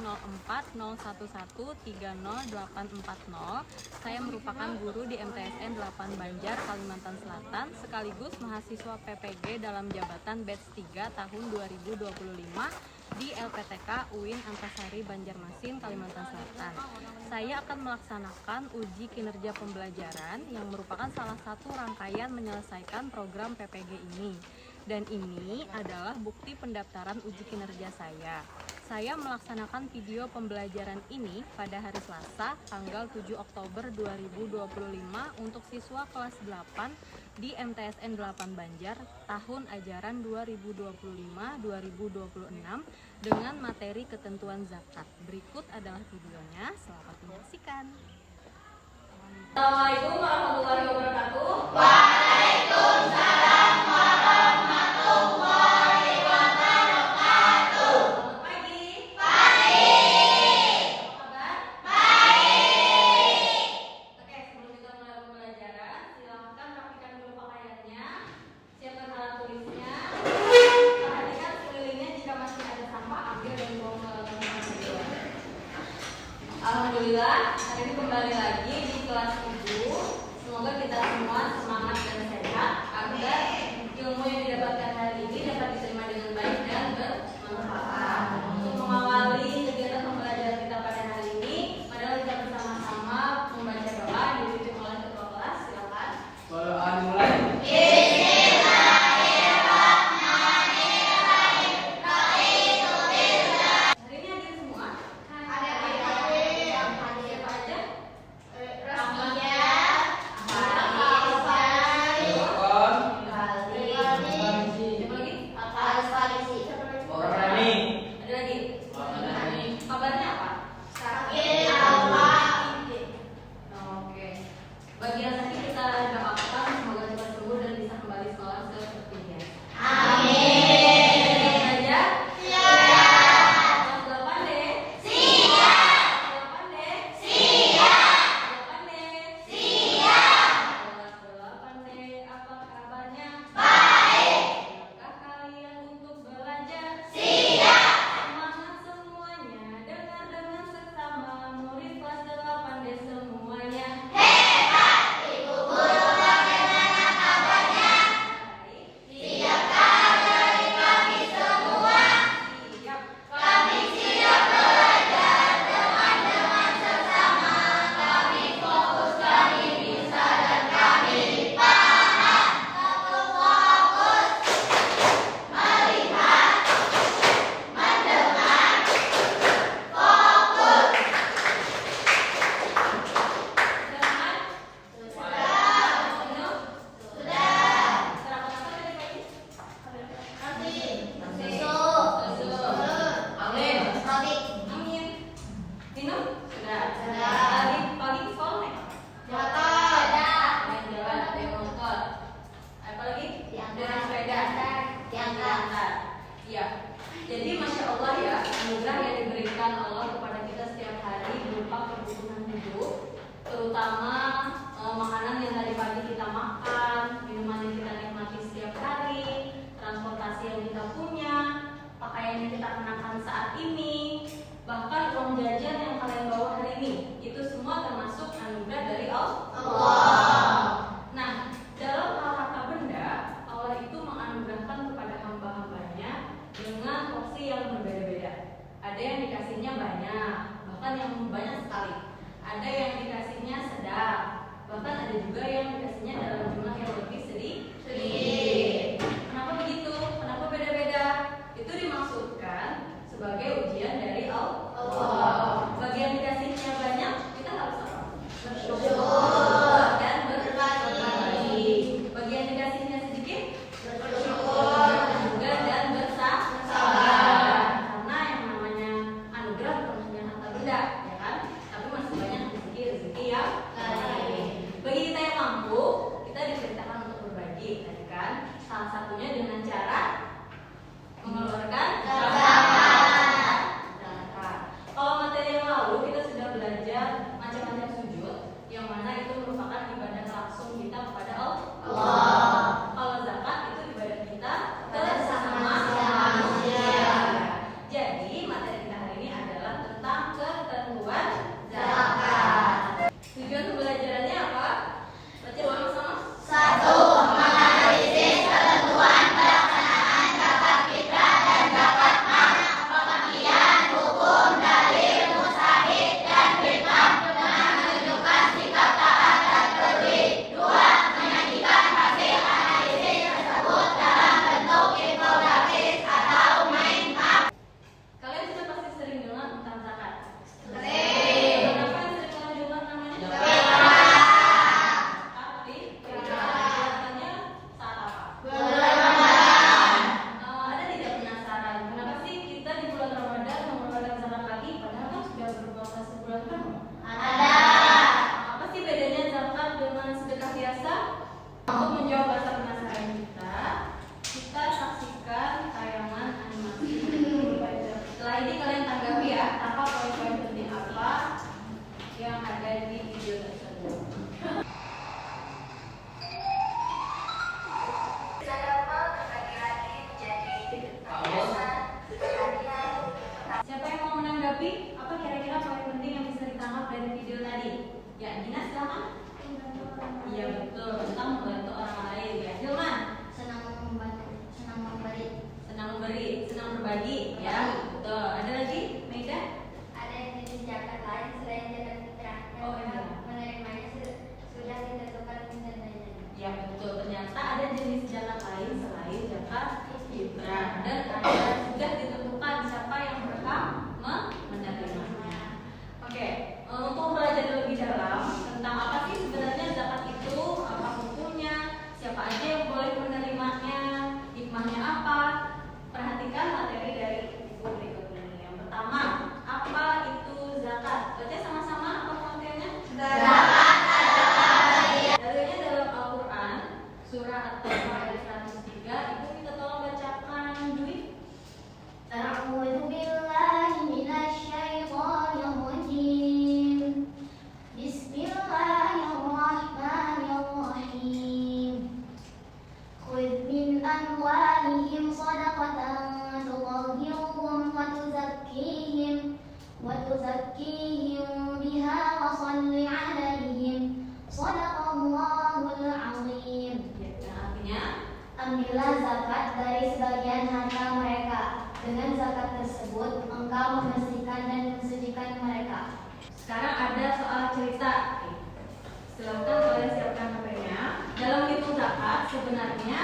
50401130840. Saya merupakan guru di MTSN 8 Banjar, Kalimantan Selatan, sekaligus mahasiswa PPG dalam jabatan batch 3 tahun 2025 di LPTK UIN Antasari Banjarmasin, Kalimantan Selatan. Saya akan melaksanakan uji kinerja pembelajaran yang merupakan salah satu rangkaian menyelesaikan program PPG ini. Dan ini adalah bukti pendaftaran uji kinerja saya. Saya melaksanakan video pembelajaran ini pada hari Selasa, tanggal 7 Oktober 2025 untuk siswa kelas 8 di MTSN 8 Banjar tahun ajaran 2025-2026 dengan materi ketentuan zakat. Berikut adalah videonya, selamat menyaksikan. Assalamualaikum warahmatullahi wabarakatuh. Waalaikumsalam warahmatullahi wabarakatuh. Selamat pagi. Pagi. Apa kabar? Baik. Oke, sebelum kita mulai pembelajaran, silakan rapikan dulu pakaiannya, siapkan alat tulisnya, perhatikan sekelilingnya jika masih ada sampah, ambil dan buang ke tempat saja. Alhamdulillah, hari ini kembali lagi di kelas Ibu. Semoga kita semua semangat dan sehat agar ilmu yang didapatkan hari ini dapat diterima dengan baik dan bermanfaat. Untuk mengawali kegiatan pembelajaran kita pada hari ini, marilah kita bersama-sama membaca doa yang dipimpin oleh ketua kelas. Silakan. Mulai. Hari ini hadir semua. Ada Siapa aja? Siapa lagi? Ada lagi? Kabarnya apa? Oke. Bagi yang sakit kita doakan semoga cepat sembuh dan bisa kembali sekolah seperti biasa. Belajar? Kelas 8 deh. Kelas 8 deh. Kelas 8 deh. Apa kabarnya? Siapkah kalian untuk belajar? Semangat semuanya, dengar dengan seksama, murid kelas 8 deh semuanya. Jadi Masya Allah ya, anugerah yang diberikan Allah kepada kita setiap hari berupa kebutuhan hidup, terutama makanan yang tadi pagi kita makan, minuman yang kita nikmati setiap hari, transportasi yang kita punya, pakaian yang kita kenakan saat ini, bahkan uang jajan yang kalian bawa hari ini, itu semua termasuk anugerah dari Allah. Nah, dalam hal harta benda, Allah itu menganugerahkan kepada hamba-hambanya dengan porsi yang berbeda-beda. Ada yang dikasihnya banyak, bahkan yang banyak sekali. Ada yang dikasihnya sedang, bahkan ada juga yang dikasihnya dalam jumlah yang lebih sedikit. Kenapa begitu? Kenapa beda-beda? Itu dimaksudkan sebagai ujian dari Allah. Bagi yang dikasihnya banyak, kita harus apa? Bersyukur dan berbagi. Bagi yang dikasihnya sedikit, bersyukur juga dan bersabar. Karena yang namanya anugerah bukan hanya harta benda, ya kan? Tapi masih banyak rezeki yang lain. Bagi kita yang mampu, kita diperintahkan untuk berbagi, tadi kan? Salah satunya dengan cara mengeluarkan zakat. Kalau materi yang lalu kita sudah belajar macam-macam sujud, yang mana itu merupakan ibadah langsung kita kepada Allah. Kalau zakat itu ibadah kita ke sesama manusia. Jadi materi kita hari ini adalah Tapi apa kira-kira poin penting yang bisa ditangkap dari video tadi? Ya, Dina silakan. Iya betul, tentang membantu orang lain ya. Hilman, Senang membantu, senang memberi. senang memberi, senang berbagi ya. Betul. Ada lagi, Maida? Ada yang jenis zakat lain selain zakat fitrah yang Oh, iya. menerimanya sudah ditentukan misalnya. Ya betul. Ternyata ada jenis zakat lain selain zakat fitrah dan ada sudah ditentukan siapa yang berhak menerimanya. Oke, untuk belajar lebih dalam tentang apa sih sebenarnya zakat itu, apa hukumnya, siapa aja yang boleh menerimanya, hikmahnya apa, perhatikan materi dari buku berikut ini. Yang pertama, apa itu zakat? Baca sama-sama apa kontennya? Dalilnya dalam Al-Quran, surah At-Taubah ayat 103. Ibu kita tolong bacakan Dwi. أعوذ بالله من الشيطان الرجيم بسم الله الرحمن الرحيم خذ من أموالهم صدقة تطهرهم وتزكيهم بها وصل عليهم صدق الله العظيم. Ya, yang artinya Ambillah zakat dari sebagian harta mereka. Dengan zakat tersebut, engkau membersihkan dan mensucikan mereka. sekarang ada soal cerita. Silahkan kalian siapkan HP-nya. Dalam hitung zakat sebenarnya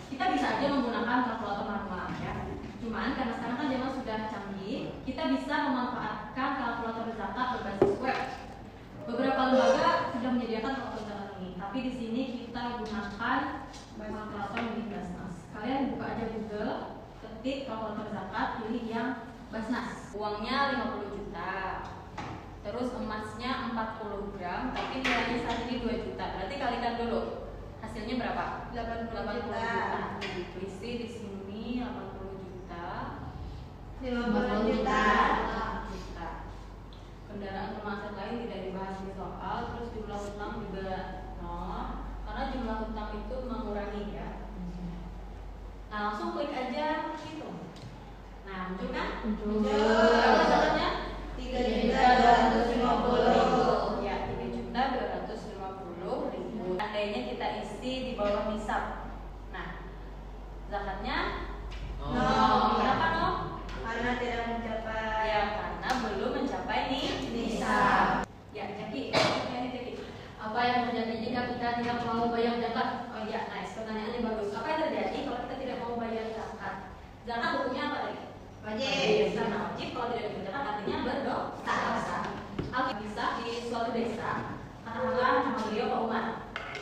kita bisa aja menggunakan kalkulator manual ya. Cuman karena sekarang kan zaman sudah canggih, kita bisa memanfaatkan kalkulator zakat berbasis web. Beberapa lembaga sudah menyediakan kalkulator zakat ini, tapi di sini kita gunakan kalkulator milik Basnas. Kalian buka aja Google, ketik kalkulator zakat, pilih yang Basnas. Uangnya 50 juta. Terus emasnya 40 gram, tapi nilainya saat ini 2 juta. Berarti kalikan dulu. Hasilnya berapa? 80 juta. Isi di sini 80 juta. 50 juta. Kendaraan rumah aset lain tidak dibahas di soal. Terus jumlah hutang juga nol, karena jumlah hutang itu mengurangi ya. Nah, langsung klik aja hitung. Nah, muncul kan? Berapa zakatnya? 3.250.000. Ya, 3.250.000. Andainya kita isi di bawah nisab. Nah, zakatnya nol. Kenapa nol? Karena tidak mencapai. Ya, karena belum mencapai nisab. Ya, Jaki, ini Jaki. Apa yang terjadi jika kita tidak mau bayar zakat? Oh iya, nice. Pertanyaannya bagus. Apa yang terjadi kalau kita tidak mau bayar zakat? Zakat hukumnya apa tadi? Wajib. Karena wajib, kalau tidak dikerjakan artinya berdosa. Alkisah di suatu desa, katakanlah nama beliau Pak Umar.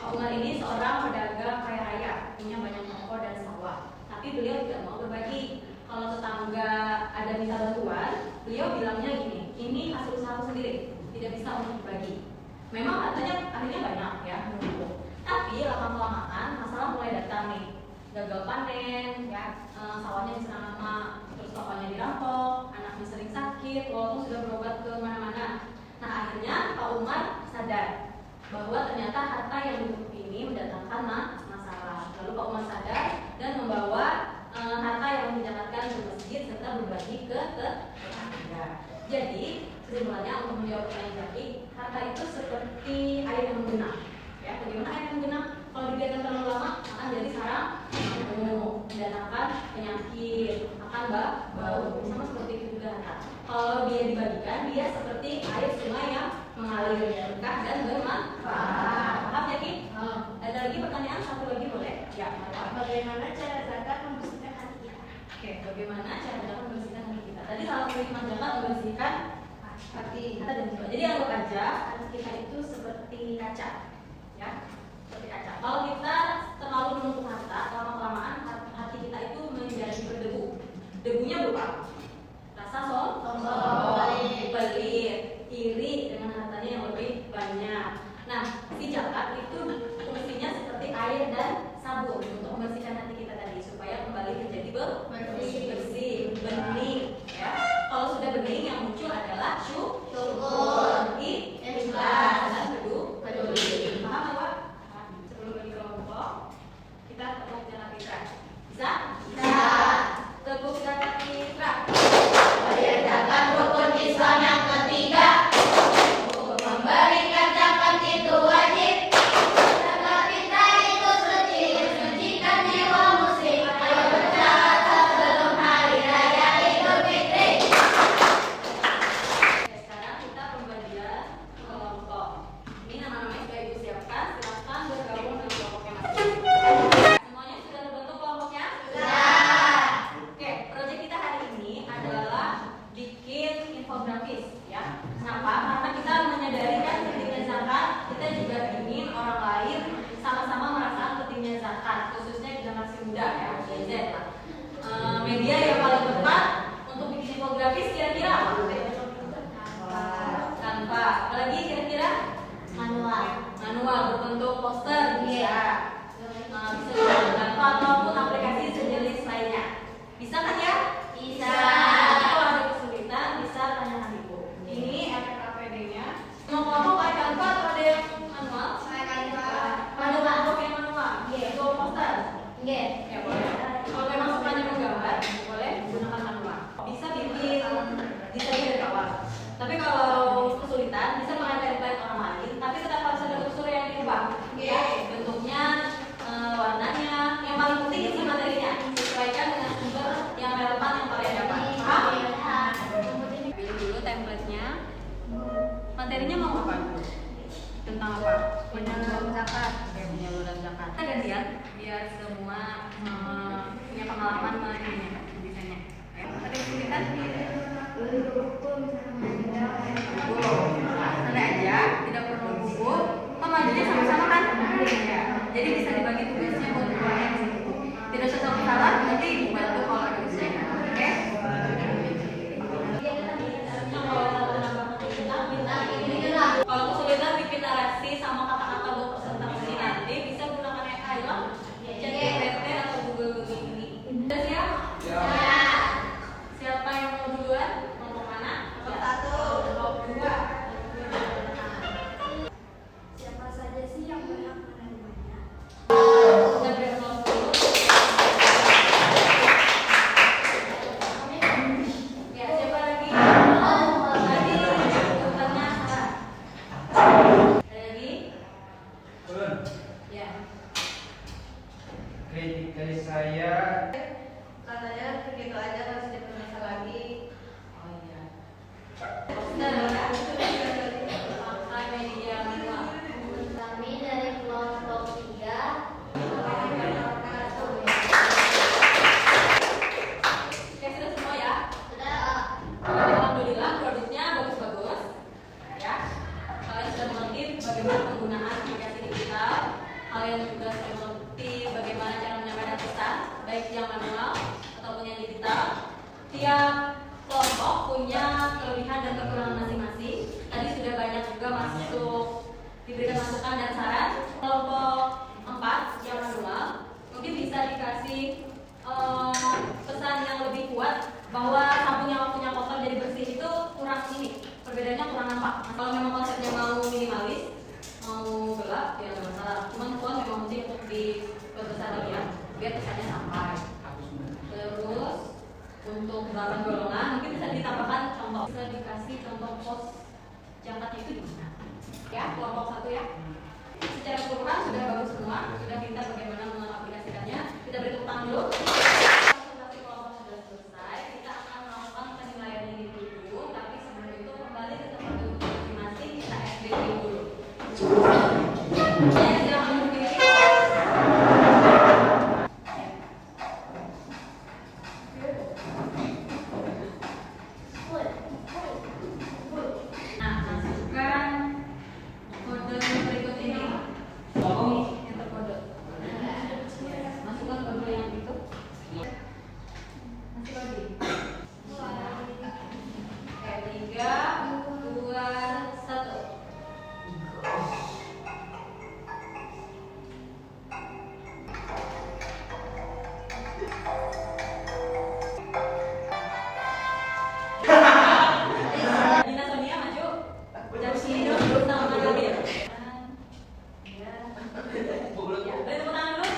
Pak Umar ini seorang pedagang kaya raya, punya banyak toko dan sawah. Tapi beliau tidak mau berbagi. Kalau tetangga ada minta bantuan, beliau bilangnya gini, ini hasil usahaku sendiri, tidak bisa untuk dibagi. Memang hartanya akhirnya banyak ya, menumpuk. Tapi lama-kelamaan masalah mulai datang nih, gagal panen, ya, sawahnya diserang hama, terus tokonya dirampok, anaknya sering sakit, walaupun sudah berobat ke mana-mana. Nah, akhirnya Pak Umar sadar bahwa ternyata harta yang ditumpuk ini mendatangkan masalah. Lalu Pak Umar sadar dan membawa harta yang didapatkan ke masjid serta berbagi ke tetangga. Jadi kesimpulannya untuk menjawab pertanyaan Jaki, harta itu seperti air yang menggenang. Ya, bagaimana air yang menggenang? Kalau dibiarkan terlalu lama akan jadi sarang nyamuk, mendatangkan penyakit, akan bau. Sama seperti itu juga harta. Kalau dia dibagikan, dia seperti air sungai yang mengalir berkah dan bermanfaat. Paham Jaki? Ada lagi pertanyaan? Satu lagi boleh? Ya, Bagaimana cara zakat membersihkan hati kita? Oke, bagaimana cara zakat membersihkan hati kita? Tadi salah satu hikmah zakat membersihkan hati kita dan jiwa. Jadi anggap aja hati kita itu seperti kaca, ya, seperti kaca. Kalau kita terlalu menumpuk harta, lama-kelamaan hati kita itu menjadi berdebu. Debunya berupa rasa sombong, pelit, iri dengan hartanya yang lebih banyak. Nah, si zakat itu fungsinya seperti air dan sabun untuk membersihkan hati kita tadi supaya kembali menjadi bersih, bening. Ya, kalau sudah bening yang muncul adalah syukur, ikhlas, dan peduli. Paham ya, Pak? Sebelum bagi kelompok, kita tepuk zakat fitrah. Bisa? Bisa. Tepuk zakat fitrah. Bayar zakat rukun filosofis, ya. Kenapa? Karena kita menyadari kan pentingnya zakat, kita juga ingin orang lain sama-sama merasakan pentingnya zakat, khususnya generasi muda ya, Gen Z lah. Media yang paling tepat untuk bikin infografis kira-kira apa? Tanpa. Apalagi kira-kira? Manual berbentuk poster bisa. Bisa dengan Canva ataupun aplikasi sejenis lainnya. Bisa kan ya? Bisa. Kalau ada kesulitan bisa tanyakan ibu. Ini efek APD-nya. Mau kelompok pakai Canva atau ada yang manual? Manual. Pakai manual. Untuk poster. Ya boleh. Kalau memang sukanya menggambar, boleh gunakan manual. Bisa bikin desainnya dari awal. Tapi kalau kesulitan bisa pakai template orang lain, tapi tetap harus ada unsur yang diubah. Ya, bentuknya, warnanya, yang paling penting isi materinya sesuaikan dengan sumber yang relevan yang kalian dapat. Paham? Pilih dulu template-nya. Materinya mau apa? Tentang apa? Penyaluran zakat. Penyaluran zakat. Kita gantian biar semua punya pengalaman mengenai desainnya. Ada kesulitan? Santai aja, tidak perlu buku. Majunya sama-sama kan? Ya. Jadi bisa dibagi tugasnya buat keluarga di situ. Tidak sesuatu salah, nanti dibantu kalau ada kesulitan. Oke? Kalau kesulitan bikin narasi sama kata-kata buat presentasi nanti bisa gunakan AI lah, ChatGPT atau Google ini. Udah siap? Siapa yang mau duluan? Mau kemana? Kelompok 2. Siapa saja sih yang berhak menerimanya? Kita beri kelompok dulu. Ya, siapa lagi? Tadi urutannya salah. Ada lagi? Ya. Kritik dari saya Katanya begitu aja harus diperiksa lagi. Oh iya. Nah, pakai media manual. Kami dari kelompok 3 Oke, sudah semua ya? sudah Alhamdulillah produknya bagus-bagus. Ya. Kalian sudah mengerti bagaimana penggunaan aplikasi digital. Kalian juga sudah mengerti bagaimana cara menyampaikan pesan, baik yang manual ataupun yang digital. Tiap kelompok punya kelebihan dan kekurangan masing-masing. Tadi sudah banyak juga diberikan masukan dan saran. Kelompok 4 yang manual mungkin bisa dikasih pesan yang lebih kuat bahwa sabun yang waktunya kotor jadi bersih itu kurang ini, perbedaannya kurang nampak. Kalau memang konsepnya mau minimalis, mau gelap ya nggak masalah. Cuman font memang penting untuk diperbesar lagi ya, biar pesannya sampai. Terus untuk beberapa golongan mungkin bisa ditambahkan contoh, bisa dikasih contoh pos jakatnya itu di mana? Ya, kelompok 1 ya. Secara keseluruhan sudah bagus semua, sudah pintar bagaimana mengaplikasikannya. Kita beri tepuk tangan dulu. Presentasi kelompok sudah selesai. Kita akan melakukan penilaian ini dulu, tapi sebelum itu kembali ke tempat duduk masing-masing. Kita SBB dulu. Ya, silakan berdiri. Nah, masukkan kode berikut ini. Enter kode. Masukkan kode yang itu. Masuk lagi. Oke, 3, 2, 1. Dina Sonia maju. Dari sini dulu sama Nabil. Ya, beri tepuk tangan dulu.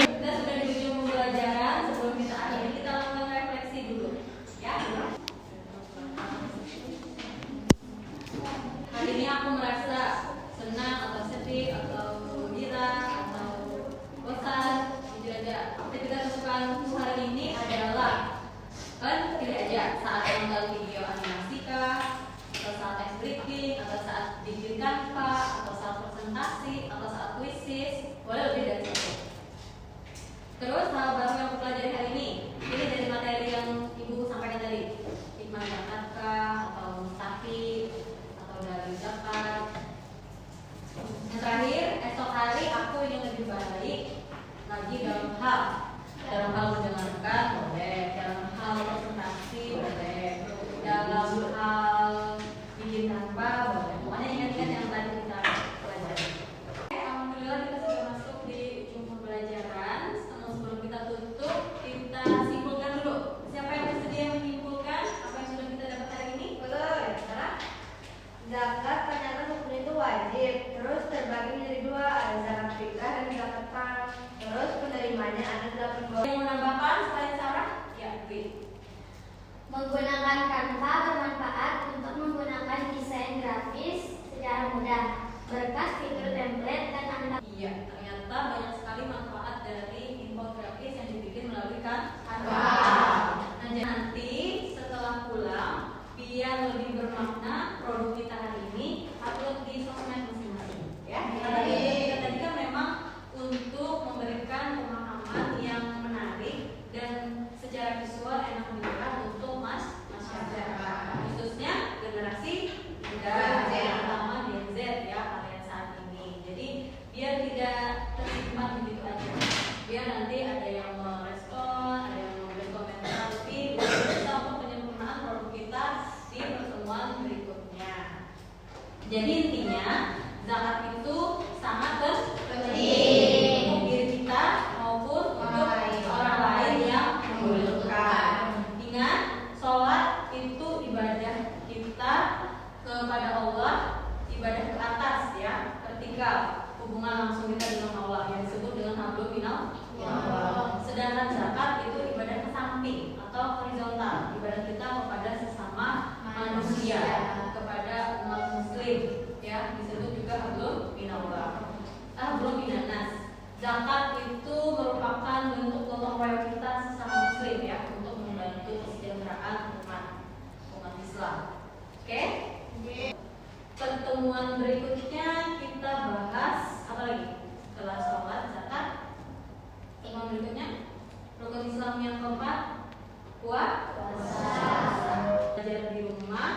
Kita sudah di ujung pembelajaran. Sebelum kita akhiri, kita lakukan refleksi dulu. Ya. Hari ini aku merasa senang atau sedih atau gembira atau bosan, jujur aja. Aktivitas kesukaan hari ini adalah kan pilih aja saat nonton video animasi kah, atau saat test breaking, atau saat bikin Canva, atau saat presentasi, atau saat quizzes, boleh lebih dari satu. Terus hal baru yang aku pelajari hari ini dari materi yang ibu sampaikan tadi, hikmah zakat zakat. Yang terakhir, esok hari aku ingin lebih baik lagi dalam hal mendengarkan boleh, dalam hal presentasi boleh, dalam hal bikin tanpa boleh. Pokoknya ingat-ingat yang tadi kita pelajari. Alhamdulillah kita sudah masuk di ujung pembelajaran. Sebelum kita tutup, kita simpulkan dulu. Siapa yang bersedia menyimpulkan apa yang sudah kita dapat hari ini? Boleh. Sarah? Zakat ternyata rukun itu wajib. Terus terbagi menjadi dua, ada zakat fitrah dan zakat mal. Terus penerimanya ada 8 golongan. Yang menambahkan selain Sarah? Ya, Dwi. Menggunakan Canva bermanfaat untuk menggunakan desain grafis secara mudah berkat fitur template dan antar. Iya, ternyata banyak sekali manfaat dari infografis yang dibikin melalui Canva. Nah, nanti setelah pulang, biar lebih bermakna produk kita hari ini upload di sosmed masing-masing. Ya, karena tujuan kita tadi kan memang untuk memberikan pemahaman yang menarik dan secara visual enak dilihat untuk masyarakat, khususnya generasi muda, terutama Gen Z ya kalian saat ini. Jadi biar tidak tersimpan begitu aja, biar nanti ada yang merespon, ada yang memberi komentar lebih bisa untuk penyempurnaan produk kita di pertemuan berikutnya. Jadi intinya zakat itu sangat penting untuk diri kita maupun untuk orang lain yang membutuhkan. Ingat, sholat itu ibadah kita kepada Allah, ibadah ke atas ya, vertikal, hubungan langsung kita dengan Allah yang disebut dengan hablum minallah. Sedangkan zakat itu ibadah ke samping atau horizontal, ibadah kita kepada sesama manusia, kepada umat muslim ya, disebut juga hablum minallah, hablum minanas. Zakat itu merupakan bentuk gotong royong kita sesama muslim ya, untuk membantu kesejahteraan umat Islam. Oke? Pertemuan berikutnya kita bahas apa lagi? Setelah sholat, zakat, pertemuan berikutnya rukun Islam yang keempat, puasa. Belajar di rumah.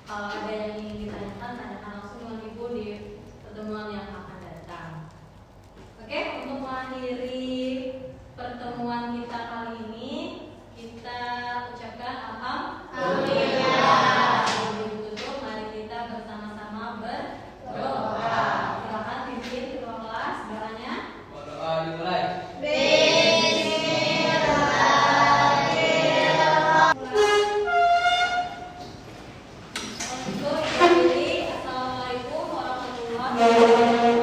Kalau ada yang ingin ditanyakan, tanyakan langsung dengan ibu di pertemuan yang akan datang. Oke, untuk mengakhiri pertemuan kita kali ini, kita ucapkan alhamdulillah. Sebelum tutup, mari kita bersama-sama berdoa. Silakan pimpin ketua kelas doanya. Doa dimulai. Untuk Assalamualaikum warahmatullahi wabarakatuh.